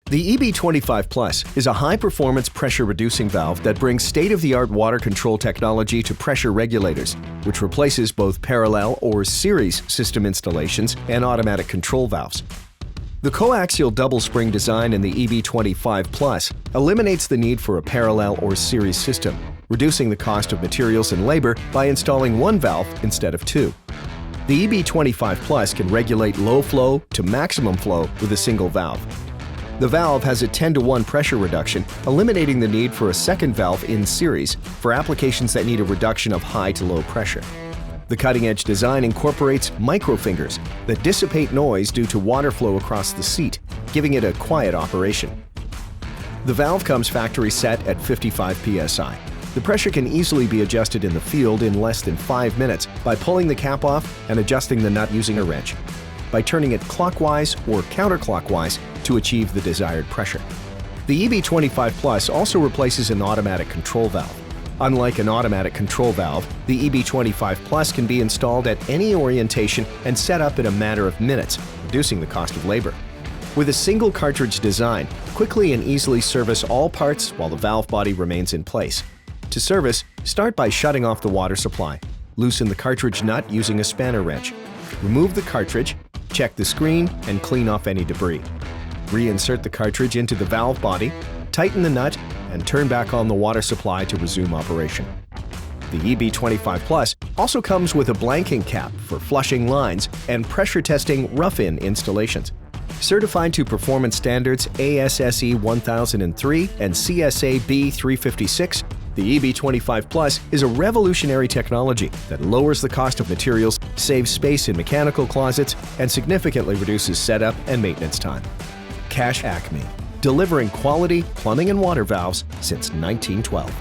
The EB25 Plus is a high-performance pressure-reducing valve that brings state-of-the-art water control technology to pressure regulators, which replaces both parallel or series system installations and automatic control valves. The coaxial double-spring design in the EB25 Plus eliminates the need for a parallel or series system, reducing the cost of materials and labor by installing one valve instead of two. The EB25 Plus can regulate low flow to maximum flow with a single valve. The valve has a 10-to-1 pressure reduction, eliminating the need for a second valve in series for applications that need a reduction of high to low pressure. The cutting-edge design incorporates microfingers that dissipate noise due to water flow across the seat, giving it a quiet operation. The valve comes factory set at 55 psi. The pressure can easily be adjusted in the field in less than 5 minutes by pulling the cap off and adjusting the nut using a wrench, by turning it clockwise or counterclockwise to achieve the desired pressure. The EB25 Plus also replaces an automatic control valve. Unlike an automatic control valve, the EB25 Plus can be installed at any orientation and set up in a matter of minutes, reducing the cost of labor. With a single cartridge design, quickly and easily service all parts while the valve body remains in place. To service, start by shutting off the water supply. Loosen the cartridge nut using a spanner wrench. Remove the cartridge, check the screen, and clean off any debris. Reinsert the cartridge into the valve body, tighten the nut, and turn back on the water supply to resume operation. The EB25 Plus also comes with a blanking cap for flushing lines and pressure testing rough-in installations. Certified to performance standards ASSE 1003 and CSA B356, the EB25 Plus is a revolutionary technology that lowers the cost of materials, saves space in mechanical closets, and significantly reduces setup and maintenance time. Acme, delivering quality plumbing and water valves since 1912.